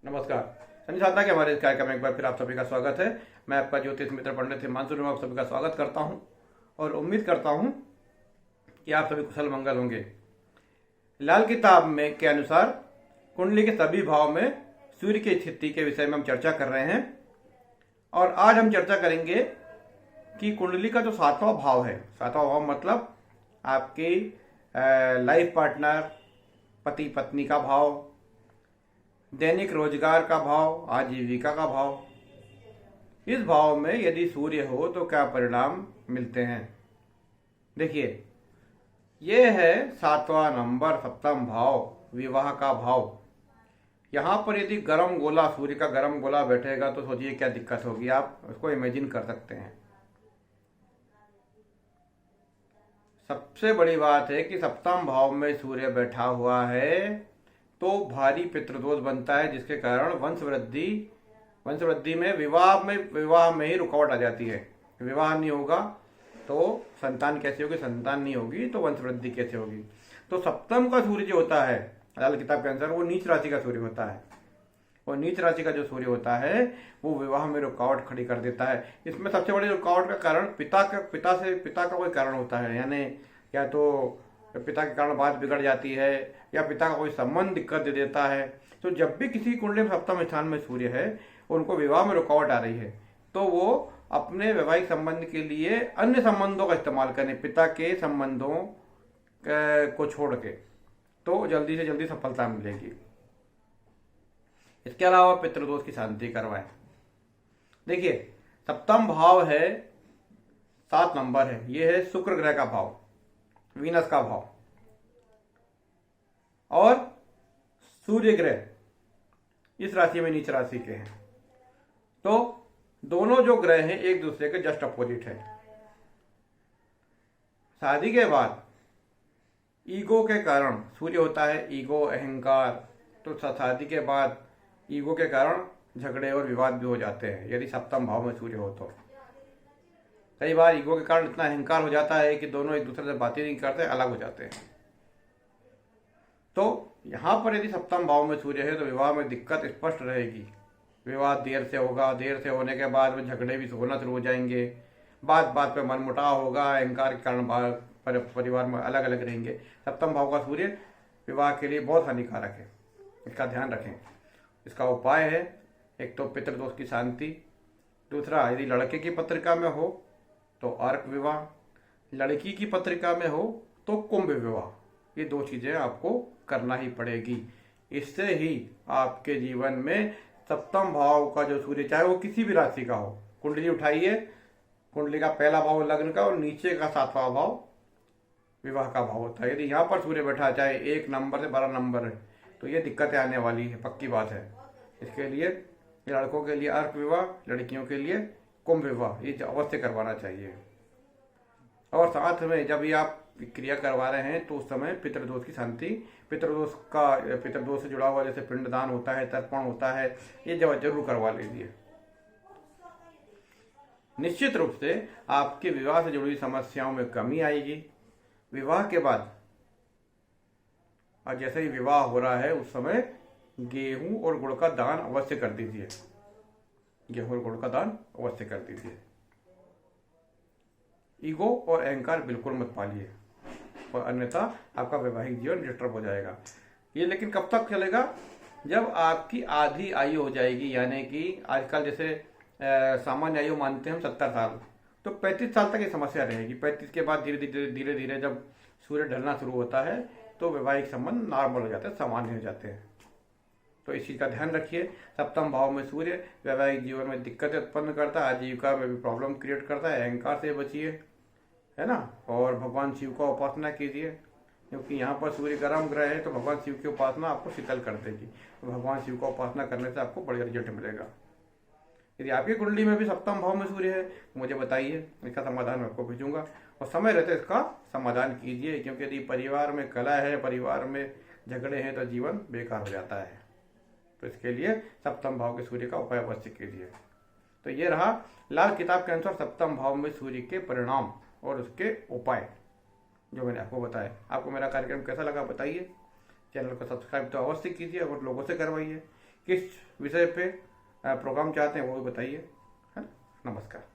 नमस्कार। शनि साधना के हमारे इस कार्यक्रम में एक बार फिर आप सभी का स्वागत है। मैं आपका ज्योतिष मित्र पंडित हिमांशु शर्मा आप सभी का स्वागत करता हूं और उम्मीद करता हूं कि आप सभी कुशल मंगल होंगे। लाल किताब में के अनुसार कुंडली के सभी भाव में सूर्य की स्थिति के विषय में हम चर्चा कर रहे हैं और आज हम चर्चा करेंगे कि कुंडली का जो सातवां भाव है, सातवां भाव मतलब आपकी लाइफ पार्टनर, पति पत्नी का भाव, दैनिक रोजगार का भाव, आजीविका का भाव। इस भाव में यदि सूर्य हो तो क्या परिणाम मिलते हैं। देखिए, यह है सातवां नंबर, सप्तम भाव, विवाह का भाव। यहां पर यदि गर्म गोला, सूर्य का गर्म गोला बैठेगा तो सोचिए क्या दिक्कत होगी। आप उसको इमेजिन कर सकते हैं। सबसे बड़ी बात है कि सप्तम भाव में सूर्य बैठा हुआ है तो भारी पितृदोष बनता है, जिसके कारण वंश वृद्धि में विवाह में ही रुकावट आ जाती है। विवाह नहीं होगा तो संतान कैसे होगी, संतान नहीं होगी तो वंश वृद्धि कैसे होगी। तो सप्तम का सूर्य जो होता है लाल किताब के अनुसार वो नीच राशि का सूर्य होता है। और नीच राशि का जो सूर्य होता है वो विवाह में रुकावट खड़ी कर देता है। इसमें सबसे बड़ी रुकावट का कारण पिता का कोई कारण होता है, यानी या तो पिता के कारण बात बिगड़ जाती है या पिता का कोई संबंध दिक्कत दे देता है। तो जब भी किसी कुंडली में सप्तम स्थान में सूर्य है, उनको विवाह में रुकावट आ रही है, तो वो अपने वैवाहिक संबंध के लिए अन्य संबंधों का इस्तेमाल करें, पिता के संबंधों को छोड़ के, तो जल्दी से जल्दी सफलता मिलेगी। इसके अलावा पितृदोष की शांति करवाएं। देखिए, सप्तम भाव है, 7 नंबर है, यह है शुक्र ग्रह का भाव, वीनस का भाव, और सूर्य ग्रह इस राशि में नीच राशि के हैं। तो दोनों जो ग्रह हैं एक दूसरे के जस्ट अपोजिट है। शादी के बाद ईगो के कारण, सूर्य होता है ईगो, अहंकार, तो शादी के बाद ईगो के कारण झगड़े और विवाद भी हो जाते हैं यदि सप्तम भाव में सूर्य हो तो। कई बार ईगो के कारण इतना अहंकार हो जाता है कि दोनों एक दूसरे से बातें नहीं करते, अलग हो जाते हैं। तो यहां पर यदि सप्तम भाव में सूर्य है तो विवाह में दिक्कत स्पष्ट रहेगी। विवाह देर से होगा, देर से होने के बाद में झगड़े भी होना शुरू हो जाएंगे, बात बात पे मनमुटाव होगा, अहंकार के कारण परिवार में अलग अलग रहेंगे। सप्तम भाव का सूर्य विवाह के लिए बहुत हानिकारक है, इसका ध्यान रखें। इसका उपाय है, एक तो पितृदोष की शांति, दूसरा यदि लड़के की पत्रिका में हो तो अर्क विवाह, लड़की की पत्रिका में हो तो कुंभ विवाह। ये 2 चीजें आपको करना ही पड़ेगी। इससे ही आपके जीवन में सप्तम भाव का जो सूर्य, चाहे वो किसी भी राशि का हो, कुंडली उठाइए, कुंडली का पहला भाव लग्न का और नीचे का 7वां भाव विवाह का भाव होता है। यदि यहाँ पर सूर्य बैठा चाहे 1 नंबर से 12 नंबर है तो ये दिक्कतें आने वाली है, पक्की बात है। इसके लिए लड़कों के लिए अर्क विवाह, लड़कियों के लिए कुंभ विवाह, ये अवश्य करवाना चाहिए। और साथ में जब ये आप क्रिया करवा रहे हैं तो उस समय पितृदोष की शांति, पितृदोष से जुड़ा हुआ जैसे पिंडदान होता है, तर्पण होता है, ये जरूर करवा लीजिए। निश्चित रूप से आपके विवाह से जुड़ी समस्याओं में कमी आएगी। विवाह के बाद और जैसे ही विवाह हो रहा है उस समय गेहूं और गुड़ का दान अवश्य कर दीजिए, गेहूं और गुड़ का दान अवश्य कर दीजिए। ईगो और अहंकार बिल्कुल मत पालिए, और अन्यथा आपका वैवाहिक जीवन डिस्टर्ब हो जाएगा। ये लेकिन कब तक चलेगा? जब आपकी आधी आयु हो जाएगी, यानी कि आजकल जैसे सामान्य आयु मानते हैं हम 70 साल, तो 35 साल तक ये समस्या रहेगी। 35 के बाद धीरे धीरे जब सूर्य ढलना शुरू होता है तो वैवाहिक संबंध नॉर्मल हो जाते हैं, सामान्य हो जाते हैं। तो इस चीज का ध्यान रखिए। सप्तम भाव में सूर्य वैवाहिक जीवन में दिक्कतें उत्पन्न करता है, आजीविका में भी प्रॉब्लम क्रिएट करता है। अहंकार से बचिए, है ना, और भगवान शिव का उपासना कीजिए, क्योंकि यहाँ पर सूर्य गर्म ग्रह है तो भगवान शिव की उपासना आपको शीतल कर देगी। तो भगवान शिव का उपासना करने से आपको बढ़िया रिजल्ट मिलेगा। यदि आपकी कुंडली में भी सप्तम भाव में सूर्य है तो मुझे बताइए, इसका समाधान मैं आपको भेजूंगा। और समय रहते इसका समाधान कीजिए, क्योंकि यदि परिवार में कलह है, परिवार में झगड़े हैं तो जीवन बेकार हो जाता है। तो इसके लिए सप्तम भाव के सूर्य का उपाय अवश्य कीजिए। तो ये रहा लाल किताब के अनुसार सप्तम भाव में सूर्य के परिणाम और उसके उपाय जो मैंने आपको बताया। आपको मेरा कार्यक्रम कैसा लगा बताइए। चैनल को सब्सक्राइब तो अवश्य कीजिए और लोगों से करवाइए। किस विषय पे प्रोग्राम चाहते हैं वो भी बताइए, है ना। नमस्कार।